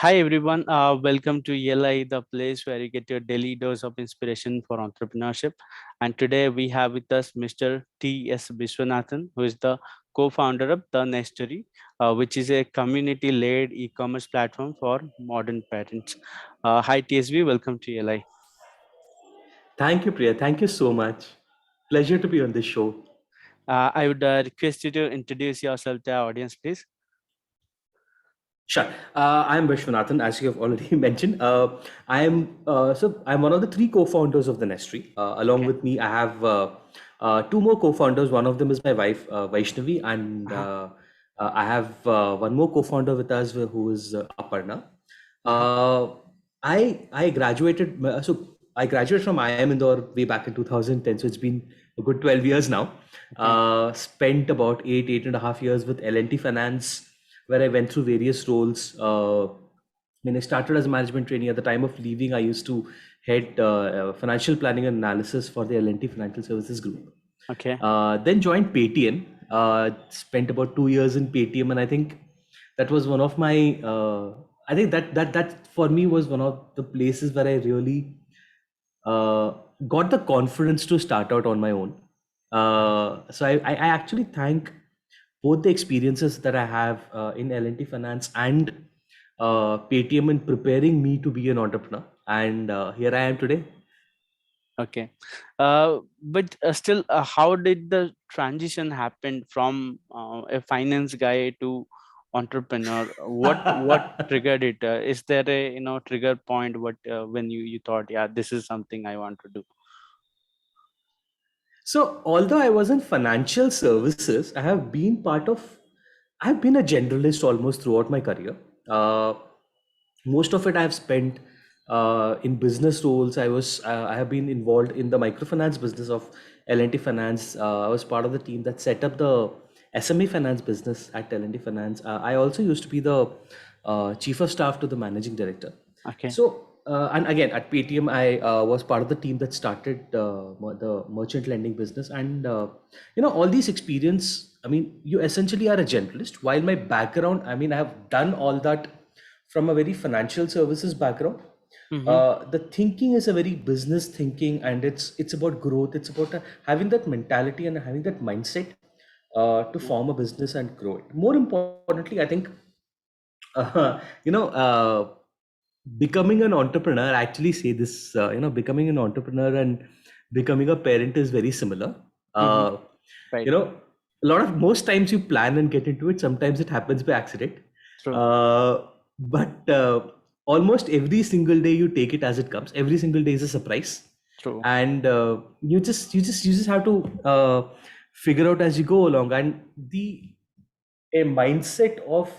Hi everyone, welcome to ELI, the place where you get your daily dose of inspiration for entrepreneurship. And today we have with us Mr. T.S. Viswanathan, who is the co-founder of the Nestery, which is a community-led e-commerce platform for modern parents. Hi TSV, welcome to ELI. Thank you, Priya. Thank you so much. Pleasure to be on this show. I would request you to introduce yourself to our audience, please. Sure. I'm Viswanathan, as you have already mentioned. I'm one of the three co-founders of the Nestry. Along Okay. with me, I have two more co-founders. One of them is my wife, Vaishnavi, and Uh-huh. I have one more co-founder with us, who is Aparna. Uh-huh. Uh, I graduated. I graduated from IIM Indore way back in 2010. So it's been a good 12 years now. Okay. Spent about 8.5 years with L&T Finance, where I went through various roles. When I started as a management trainee, at the time of leaving, I used to head financial planning and analysis for the L&T Financial Services Group. Okay. Then joined Paytm. Spent about 2 years in Paytm, and I think that was one of my. I think that for me was one of the places where I really uh, got the confidence to start out on my own. So I actually thank both the experiences that I have in L&T Finance and Paytm in preparing me to be an entrepreneur. And here I am today. Okay. But still, how did the transition happen from a finance guy to entrepreneur? What triggered it? Is there a trigger point? What when you thought, yeah, this is something I want to do? So, although I was in financial services, I've been a generalist almost throughout my career. Uh, Most of it I've spent in business roles. I have been involved in the microfinance business of L&T Finance. I was part of the team that set up the SME finance business at L&T Finance. I also used to be the chief of staff to the managing director. Okay. And again, at Paytm, I was part of the team that started the merchant lending business. And, all these experience, I mean, you essentially are a generalist. While my background, I mean, I have done all that from a very financial services background. Mm-hmm. The thinking is a very business thinking, and it's about growth. It's about having that mentality and having that mindset to form a business and grow it. More importantly, I think uh, you know becoming an entrepreneur. I actually say this, becoming an entrepreneur and becoming a parent is very similar. Mm-hmm. uh, Right. you know most times you plan and get into it, sometimes it happens by accident. True. But almost every single day you take it as it comes. Every single day is a surprise, True. and you just have to figure out as you go along. And the a mindset of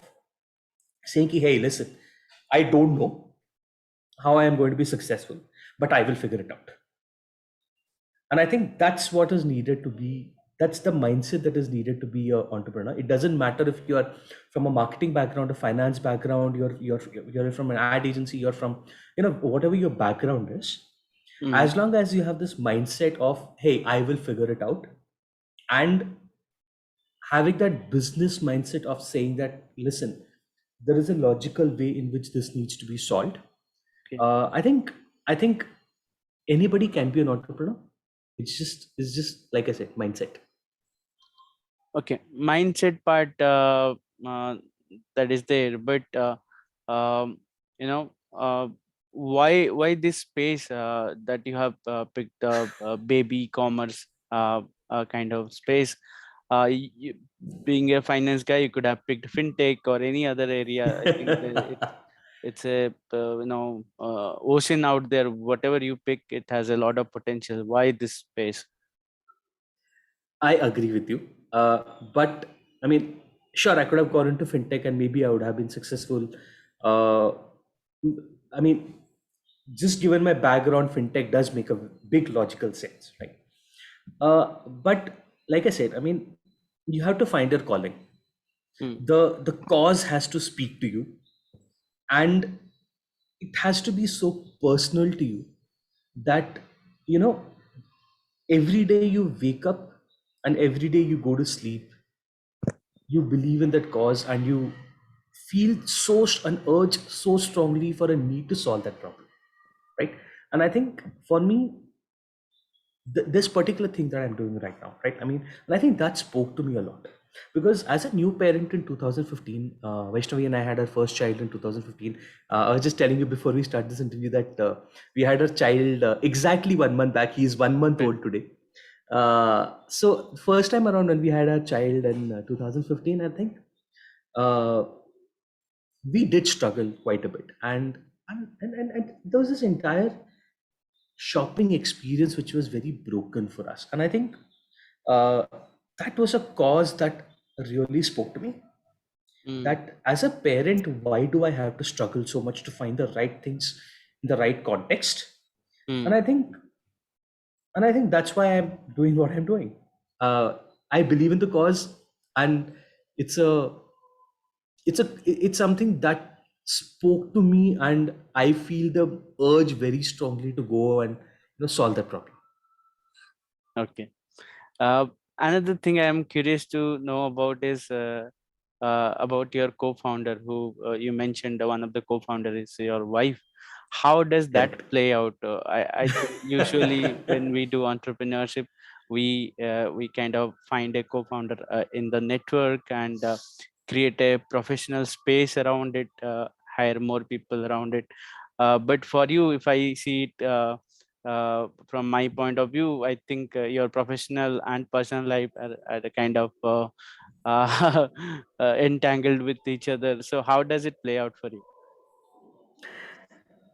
saying ki, hey, listen, I don't know how I am going to be successful, but I will figure it out. And I think that's what is needed to be. That's the mindset that is needed to be an entrepreneur. It doesn't matter if you are from a marketing background, a finance background, you're from an ad agency, you're from whatever your background is. Mm. As long as you have this mindset of, hey, I will figure it out, and having that business mindset of saying that, listen, there is a logical way in which this needs to be solved. Okay. I think anybody can be an entrepreneur. It's just like I said, mindset. Okay. Mindset part uh, that is there, but um, you know why this space that you have picked up baby commerce kind of space. You, being a finance guy, you could have picked fintech or any other area. I think it's a ocean out there. Whatever you pick, it has a lot of potential. Why this space? I agree with you. But I mean, sure, I could have gone into fintech and maybe I would have been successful. Uh, I mean, just given my background, fintech does make a big logical sense, right? But like I said, I mean, you have to find your calling. Hmm. The cause has to speak to you, and it has to be so personal to you that you know every day you wake up and every day you go to sleep, you believe in that cause and you feel so an urge so strongly for a need to solve that problem, right? And I think for me, this particular thing that I'm doing right now, right? I mean, and I think that spoke to me a lot, because as a new parent in 2015, Vaishnavi and I had our first child in 2015. I was just telling you before we start this interview that we had our child exactly 1 month back. He is 1 month Well, old today. So first time around when we had our child in 2015, I think uh, we did struggle quite a bit, and there was this entire shopping experience which was very broken for us. And I think uh, that was a cause that really spoke to me, mm, that as a parent, why do I have to struggle so much to find the right things in the right context? and mm, i think and I think that's why I'm doing what I'm doing. uh, I believe in the cause, and it's a it's something that spoke to me, and I feel the urge very strongly to go and solve that problem. okay. Uh, Another thing I am curious to know about is about your co-founder, who you mentioned. One of the co-founder is your wife. How does that Correct. play out? I think usually when we do entrepreneurship, we kind of find a co-founder in the network and create a professional space around it, hire more people around it. But for you, if I see it. From my point of view, I think your professional and personal life are the kind of entangled with each other. So how does it play out for you?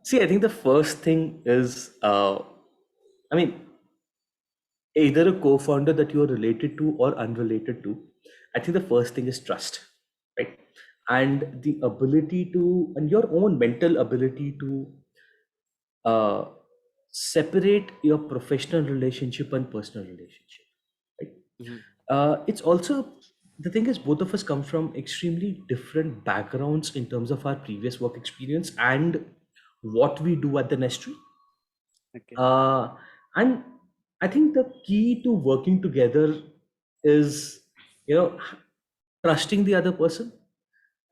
See, I think the first thing is, I mean, either a co-founder that you're related to or unrelated to. I think the first thing is trust, right? And the ability to, and your own mental ability to uh, separate your professional relationship and personal relationship, right? Mhm. It's also, the thing is, both of us come from extremely different backgrounds in terms of our previous work experience and what we do at the Nestery. Okay. And I think the key to working together is, you know, trusting the other person,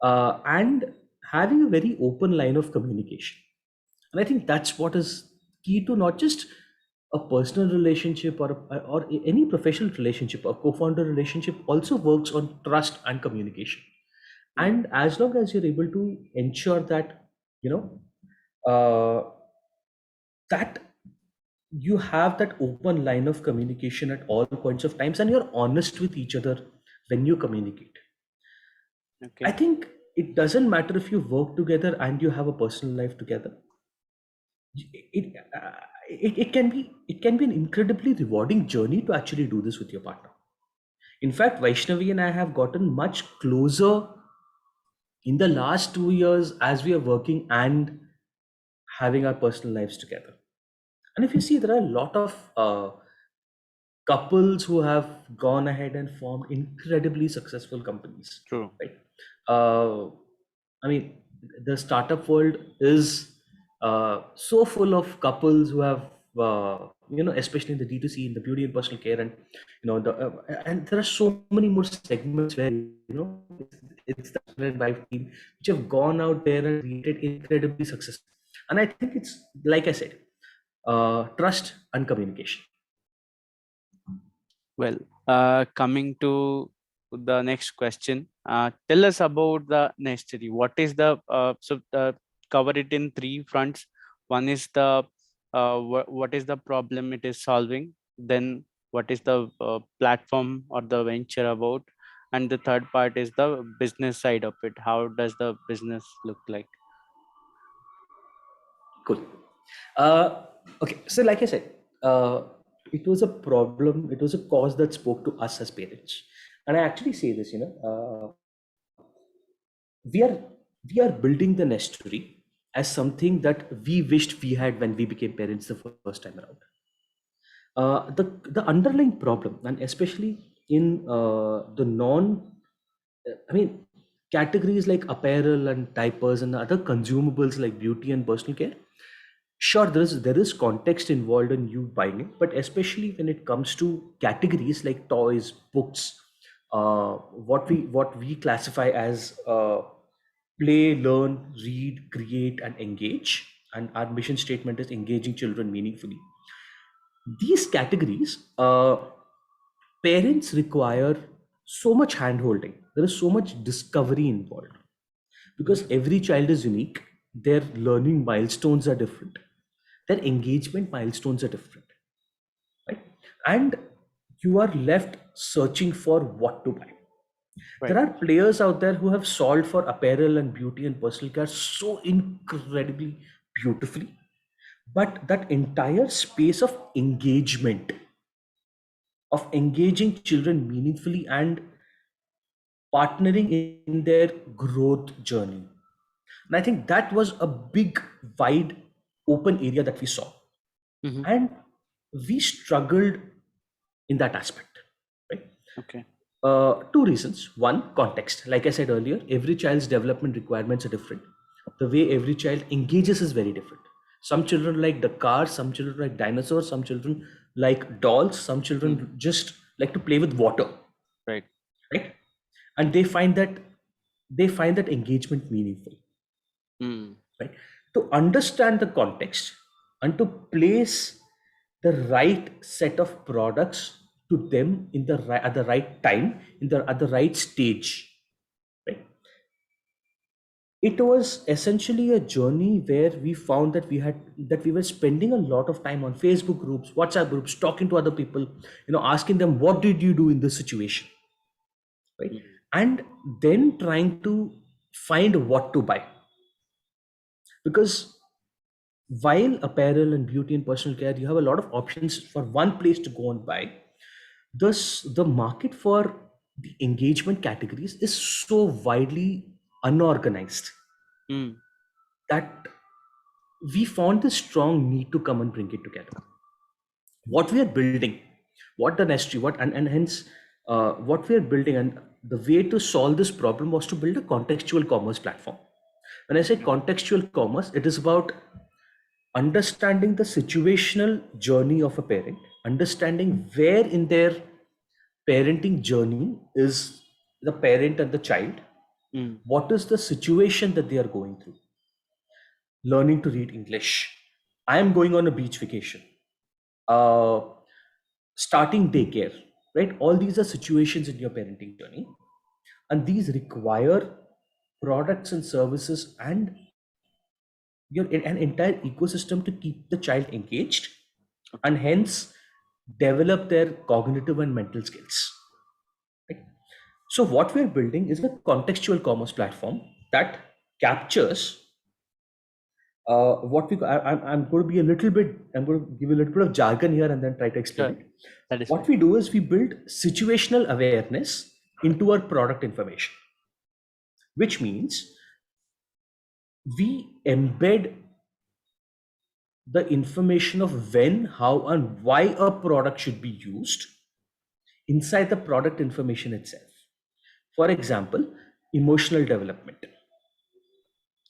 and having a very open line of communication. And I think that's what is key to not just a personal relationship, or any professional relationship. A co-founder relationship also works on trust and communication. Mm. And as long as you're able to ensure that, you know uh, that you have that open line of communication at all points of times, and you're honest with each other when you communicate, I Okay. think it doesn't matter if you work together and you have a personal life together. It, uh, it, it can be it can be an incredibly rewarding journey to actually do this with your partner. In fact, Vaishnavi and I have gotten much closer in the last 2 years as we are working and having our personal lives together. And if you see, there are a lot of couples who have gone ahead and formed incredibly successful companies, True. right? uh, I mean, the startup world is so full of couples who have especially in the D2C, in the beauty and personal care, and and there are so many more segments where it's the husband and wife team which have gone out there and created incredibly successful. And I think it's, like I said, trust and communication. Well, coming to the next question, tell us about the Nestery. What is the cover it in three fronts. One is the what is the problem it is solving. Then what is the platform or the venture about, and the third part is the business side of it. How does the business look like? Cool. Uh, okay, so like I said, it was a problem, it was a cause that spoke to us as parents. And I actually say this, we are we are building the Nestery as something that we wished we had when we became parents the first time around. The underlying problem, and especially in the I mean, categories like apparel and diapers and other consumables like beauty and personal care. Sure, there is context involved in you buying it, but especially when it comes to categories like toys, books, what we classify as play, learn, read, create, and engage. And our mission statement is engaging children meaningfully. These categories, parents require so much hand holding. There is so much discovery involved because every child is unique. Their learning milestones are different, their engagement milestones are different, right? And you are left searching for what to buy. There Right. are players out there who have solved for apparel and beauty and personal care so incredibly beautifully. But that entire space of engaging children meaningfully and partnering in their growth journey. And I think that was a big, wide, open area that we saw. Mm-hmm. And we struggled in that aspect, right? Okay. Two reasons. One, context. Like I said earlier, every child's development requirements are different. The way every child engages is very different. Some children like the car, some children like dinosaurs, some children like dolls, some Mm. children just like to play with water, Right. right? And they find that engagement meaningful, Mm. right? To understand the context and to place the right set of products to them in the right, at the right time, at the right stage, right? It was essentially a journey where we found that we were spending a lot of time on Facebook groups, WhatsApp groups, talking to other people, asking them, what did you do in this situation, right? Mm. And then trying to find what to buy, because while apparel and beauty and personal care, you have a lot of options for one place to go and buy. Thus, the market for the engagement categories is so widely unorganized Mm. that we found this strong need to come and bring it together. What we are building, what the Nestery, and hence what we are building, and the way to solve this problem was to build a contextual commerce platform. When I say contextual commerce, it is about understanding the situational journey of a parent, understanding where in their parenting journey is the parent and the child, Mm. what is the situation that they are going through. Learning to read English, I am going on a beach vacation, uh, starting daycare, right? All these are situations in your parenting journey, and these require products and services and an entire ecosystem to keep the child engaged Okay. and hence develop their cognitive and mental skills. Right? So, what we're building is a contextual commerce platform that captures what I'm going to be a little bit, I'm going to give you a little bit of jargon here and then try to explain Sure. it. That is What fine. we do is we build situational awareness into our product information, which means we embed the information of when, how, and why a product should be used inside the product information itself. For example, emotional development.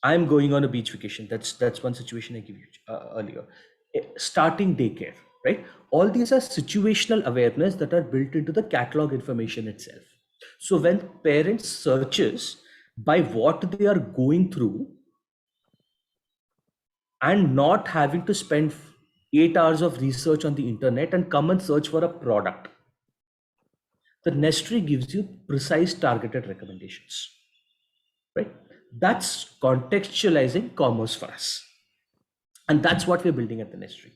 I'm going on a beach vacation. That's one situation I gave you earlier. Starting daycare, right? All these are situational awareness that are built into the catalog information itself. So when parents searches by what they are going through and not having to spend 8 hours of research on the internet and come and search for a product, the Nestry gives you precise targeted recommendations, right? That's contextualizing commerce for us. And that's what we're building at the Nestry.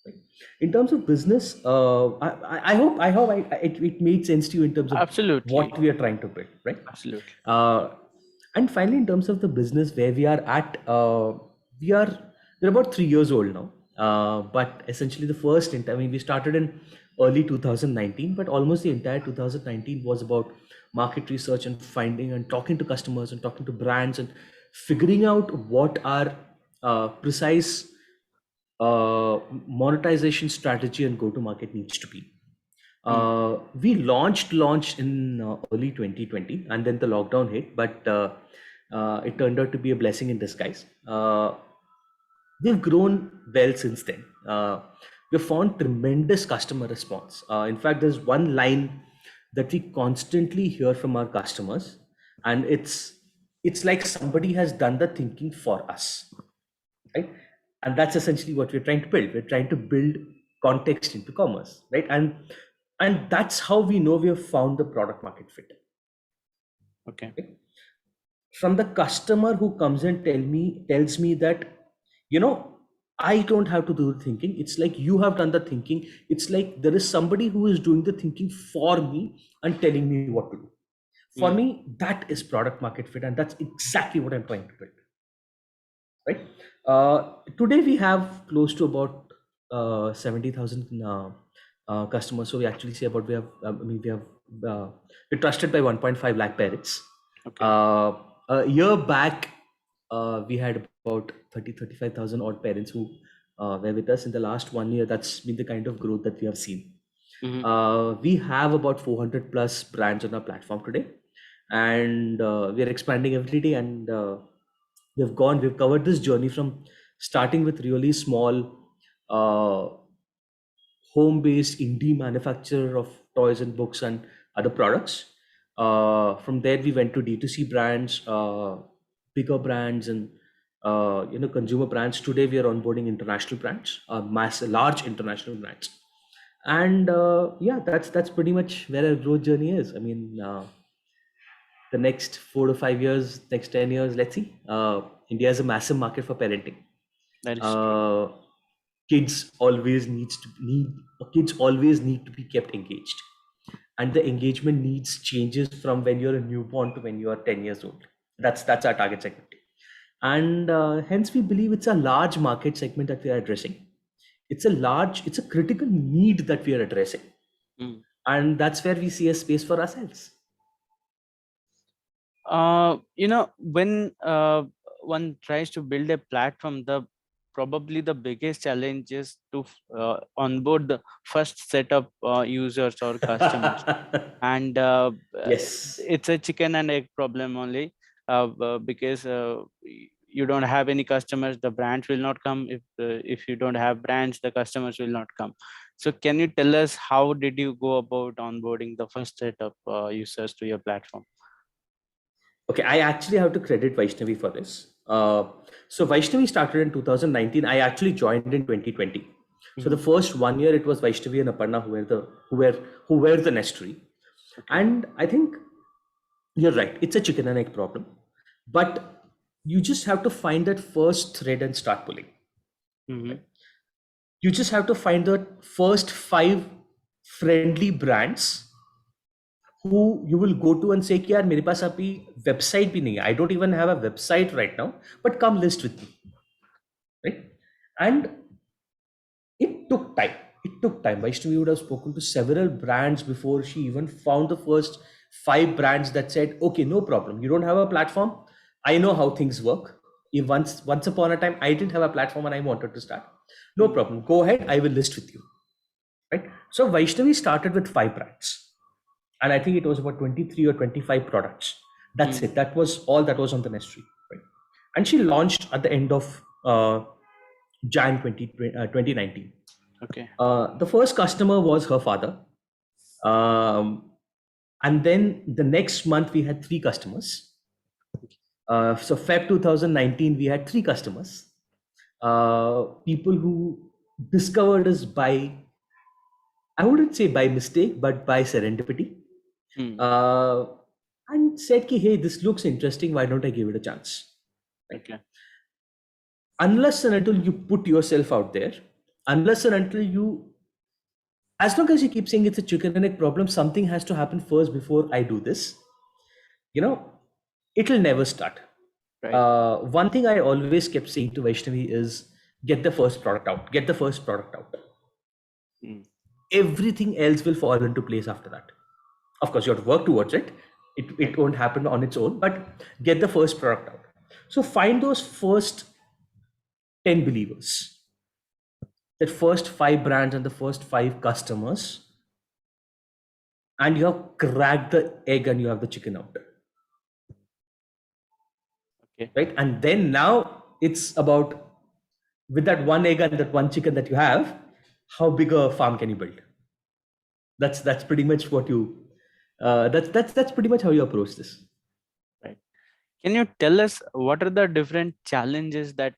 Right? In terms of business, I hope it made sense to you in terms of what Absolutely. we are trying to build, right? Absolutely. Uh, and finally, in terms of the business where we are at, we are we're about 3 years old now. But essentially, I mean, we started in early 2019, but almost the entire 2019 was about market research and finding and talking to customers and talking to brands and figuring out what our precise monetization strategy and go to market needs to be. Mm. We launched in early 2020, and then the lockdown hit, but it turned out to be a blessing in disguise. We've grown well since then. We've found tremendous customer response. In fact, there's one line that we constantly hear from our customers, and it's it's like somebody has done the thinking for us, right? And that's essentially what we're trying to build. We're trying to build context into commerce, right? And that's how we know we have found the product market fit. Okay. Okay? From the customer who comes and tells me that, you know, I don't have to do the thinking, it's like you have done the thinking, it's like there is somebody who is doing the thinking for me and telling me what to do. For Mm. me, that is product market fit, and that's exactly what I'm trying to build, right? Today we have close to about 70,000 customers. So we actually say about we have, uh, we're trusted by 1.5 lakh parents. Okay. Uh, a year back, we had about 35,000 odd parents who were with us. In the last 1 year, that's been the kind of growth that we have seen. Mm-hmm. We have about 400 plus brands on our platform today, and we are expanding every day. And we've covered this journey from starting with really small uh, home-based indie manufacturer of toys and books and other products. From there, we went to D2C brands, bigger brands, and consumer brands. Today, we are onboarding international brands, large international brands. And yeah, that's pretty much where our growth journey is. I mean, the next 4 to 5 years, next 10 years, let's see. India is a massive market for parenting. That is true. uh, kids always need to be kept engaged, and the engagement needs changes from when you're a newborn to when you are 10 years old. That's our target segment, and hence we believe it's a large market segment that we are addressing. It's a critical need that we are addressing, Mm. and that's where we see a space for ourselves. When one tries to build a platform, the probably the biggest challenge is to onboard the first set of users or customers. And Yes. it's a chicken and egg problem only, because you don't have any customers, the brands will not come. If you don't have brands, the customers will not come. So can you tell us how did you go about onboarding the first set of users to your platform? Okay, I actually have to credit Vaishnavi for this. So Vaishnavi started in 2019. I actually joined in 2020. So the Mhm. first 1 year it was Vaishnavi and Aparna who were the Nestery. Okay. And I think you're right. It's a chicken and egg problem, but you just have to find that first thread and start pulling. Hmm. Right? You just have to find the first five friendly brands who you will go to and say कि यार मेरे पास अभी website भी नहीं है, I don't even have a website right now, but come list with me, right? And it took time. It took time. Vaishnavi would have spoken to several brands before she even found the first five brands that said, okay, no problem. You don't have a platform. I know how things work. If once upon a time I didn't have a platform and I wanted to start. No Mm. problem. Go ahead. I will list with you. Right. So Vaishnavi started with five brands. And I think it was about 23 or 25 products. That's Mm. it. That was all that was on the Nestry. Right. And she launched at the end of Jan 2019. Okay. The first customer was her father. Um, and then the next month, we had three customers. So, Feb 2019, we had three customers. People who discovered us by, I wouldn't say by mistake, but by serendipity. Mm. Uh, and said, ki, hey, this looks interesting. Why don't I give it a chance? Right? Okay. Unless and until you put yourself out there, unless and until you, as long as you keep saying it's a chicken and egg problem, something has to happen first before I do this, you know, it'll never start. Right. One thing I always kept saying to Vaishnavi is get the first product out, get the first product out. Mm. Everything else will fall into place after that. Of course, you have to work towards it. It Right. won't happen on its own, but get the first product out. So find those first 10 believers, that first five brands and the first five customers, and you have cracked the egg and you have the chicken out. Okay. Right? And then now it's about, with that one egg and that one chicken that you have, how big a farm can you build? That's pretty much what you. That's pretty much how you approach this. Right. Can you tell us what are the different challenges that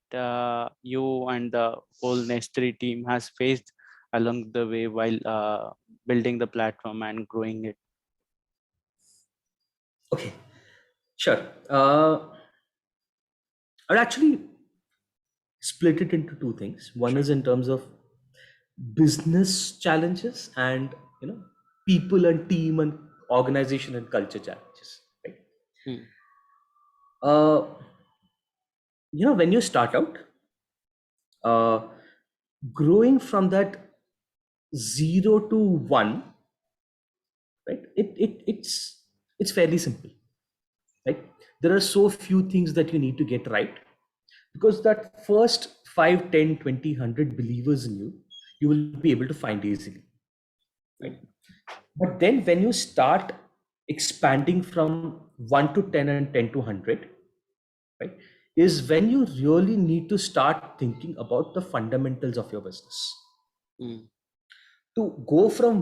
you and the whole Nestery team has faced along the way while building the platform and growing it? Okay, sure. I'd actually split it into two things. One Sure. is in terms of business challenges, and you know people and team and organization and culture challenges. Right? Mm, Uh, when you start out, uh, growing from that 0 to 1, right? It's fairly simple, right? There are so few things that you need to get right, because that first 5, 10, 20, 100 believers in you, you will be able to find easily, right? mm, But then when you start expanding from 1 to 10 and 10 to 100, right, is when you really need to start thinking about the fundamentals of your business. mm, To go from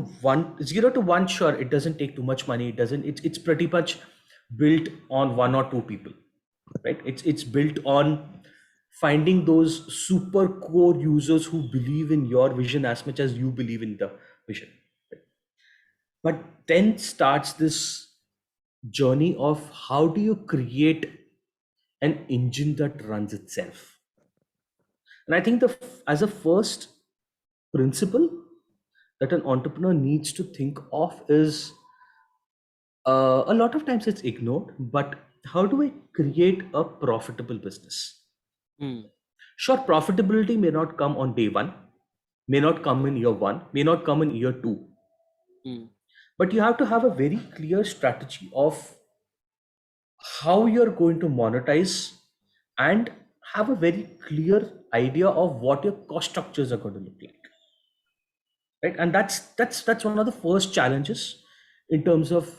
0 to 1, sure, it doesn't take too much money. It doesn't, it's pretty much built on 1 or 2 people, right? It's built on finding those super core users who believe in your vision as much as you believe in the vision. But then starts this journey of how do you create an engine that runs itself. And I think as a first principle that an entrepreneur needs to think of is, a lot of times it's ignored, but how do I create a profitable business? mm, Sure, profitability may not come on day one, may not come in year one, may not come in year two, mm, but you have to have a very clear strategy of how you're going to monetize, and have a very clear idea of what your cost structures are going to look like, right? And that's one of the first challenges in terms of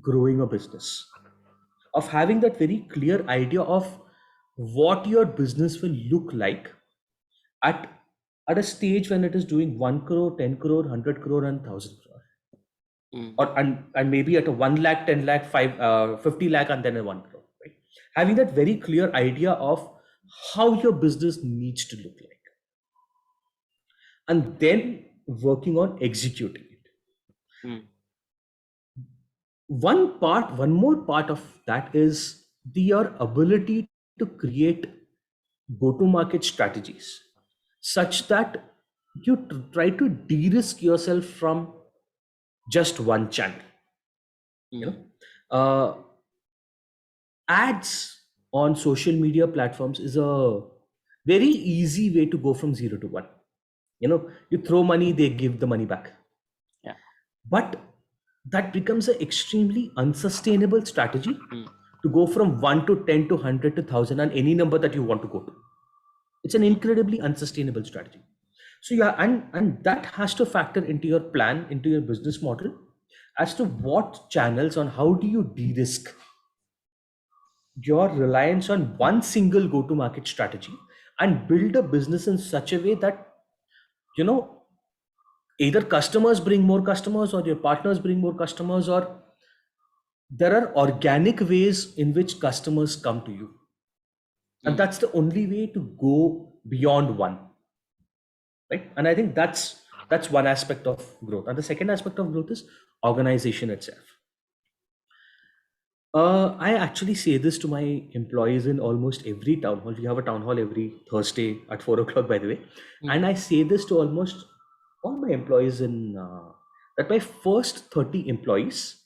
growing a business, of having that very clear idea of what your business will look like at at a stage when it is doing 1 crore, 10 crore, 100 crore, and 1000 crore, mm, or and maybe at a 1 lakh, 10 lakh, 50 lakh, and then a 1 crore, right? Having that very clear idea of how your business needs to look like, and then working on executing it. mm, One more part of that is your ability to create go to market strategies such that you try to de-risk yourself from just one channel. you know mm, uh, Ads on social media platforms is a very easy way to go from 0 to 1. You throw money, they give the money back. yeah. But that becomes an extremely unsustainable strategy Mm, to go from 1 to 10 to 100 to 1000 and any number that you want to go to. It's an mm, incredibly unsustainable strategy. So yeah, and that has to factor into your plan, into your business model, as to what channels, on how do you de-risk your reliance on one single go-to-market strategy, and build a business in such a way that, you know either customers bring more customers, or your partners bring more customers, or there are organic ways in which customers come to you, and mm, that's the only way to go beyond one, right? And I think that's one aspect of growth, and the second aspect of growth is organization itself. I actually say this to my employees in almost every town hall. We have a town hall every Thursday at 4 o'clock, by the way. And mm, I say this to almost all my employees that my first 30 employees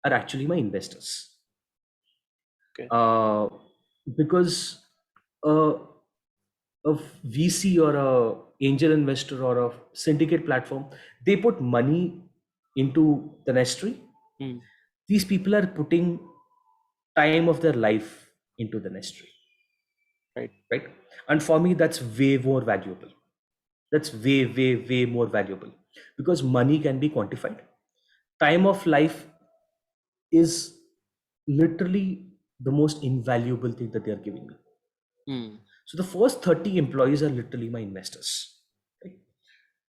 are actually my investors. okay. Uh, because uh, a VC or a angel investor or a syndicate platform, they put money into the nestry. Mm, These people are putting time of their life into the nestry, right. right? And for me, that's way more valuable. That's way, way, way more valuable, because money can be quantified. Time of life is literally the most invaluable thing that they are giving me. Mm, So the first 30 employees are literally my investors. Right?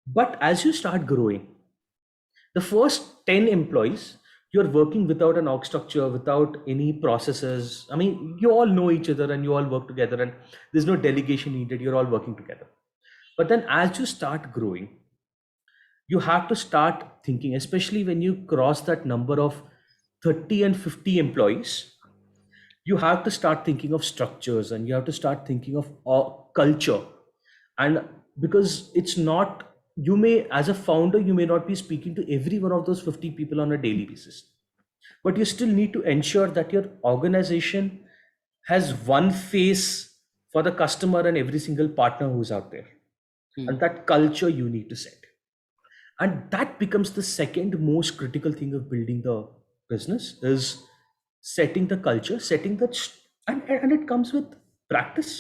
But as you start growing, the first 10 employees, you're working without an org structure, without any processes. I mean, you all know each other and you all work together, and there's no delegation needed. You're all working together. But then as you start growing, you have to start thinking, especially when you cross that number of 30 and 50 employees, you have to start thinking of structures, and you have to start thinking of culture. And because it's not, you may, as a founder, you may not be speaking to every one of those 50 people on a daily basis, but you still need to ensure that your organization has one face for the customer and every single partner who's out there. And Mm. that culture you need to set, and that becomes the second most critical thing of building the business, is setting the culture, setting the and it comes with practice.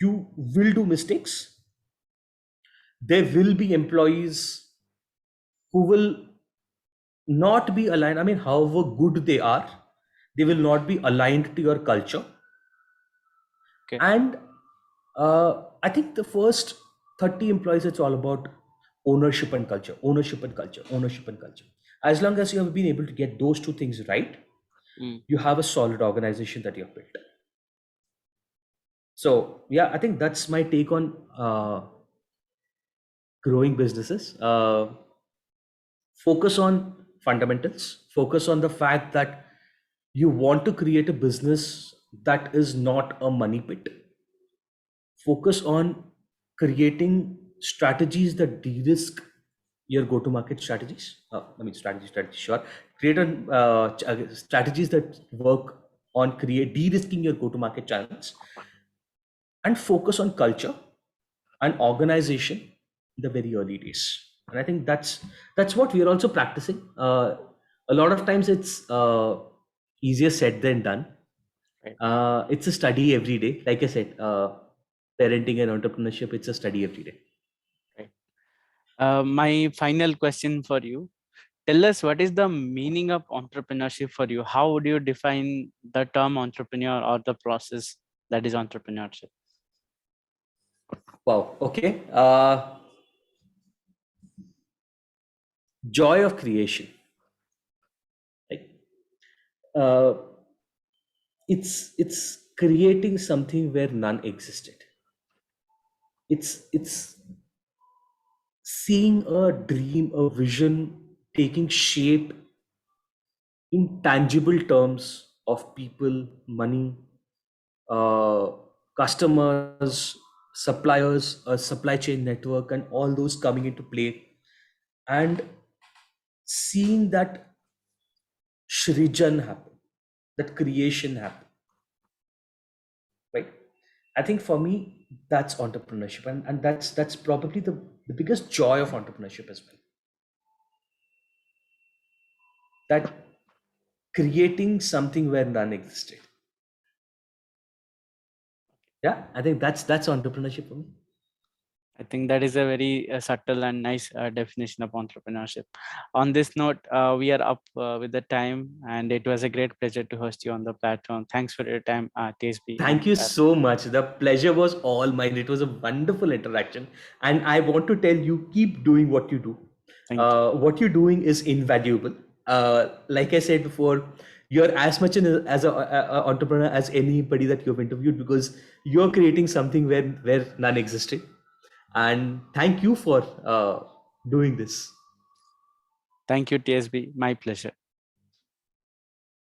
You will do mistakes. There will be employees who will not be aligned. I mean, however good they are, they will not be aligned to your culture. Okay. And I think the first 30 employees, it's all about ownership and culture, ownership and culture, ownership and culture. As long as you have been able to get those two things right, Mm. you have a solid organization that you have built. So yeah, I think that's my take on growing businesses. Focus on fundamentals. Focus on the fact that you want to create a business that is not a money pit. Focus on creating strategies that de-risk your go-to-market strategies. Strategy, sure. Create strategies that work on create de-risking your go-to-market channels, and focus on culture and organization in the very early days. And I think that's what we are also practicing. A lot of times it's easier said than done. Right. It's a study every day. Like I said, parenting and entrepreneurship, it's a study every day. Right. My final question for you. Tell us, what is the meaning of entrepreneurship for you? How would you define the term entrepreneur or the process that is entrepreneurship? Wow. Okay. Joy of creation. Like, uh, it's creating something where none existed. It's seeing a dream, a vision taking shape in tangible terms of people, money, uh, customers, suppliers, a supply chain network, and all those coming into play, and seeing that shrijan happen, that creation happen, right? I think for me, that's entrepreneurship, and that's probably the biggest joy of entrepreneurship as well. That creating something where none existed. Yeah, I think that's entrepreneurship for me. I think that is a very subtle and nice definition of entrepreneurship. On this note, we are up with the time, and it was a great pleasure to host you on the platform. Thanks for your time, TSB. Thank And you so much. The pleasure was all mine. It was a wonderful interaction. And I want to tell you, keep doing what you do. thank you. What you're doing is invaluable. Like I said before, you're as much as a entrepreneur as anybody that you've interviewed, because you're creating something where none existed. And thank you for doing this. Thank you, TSB. My pleasure.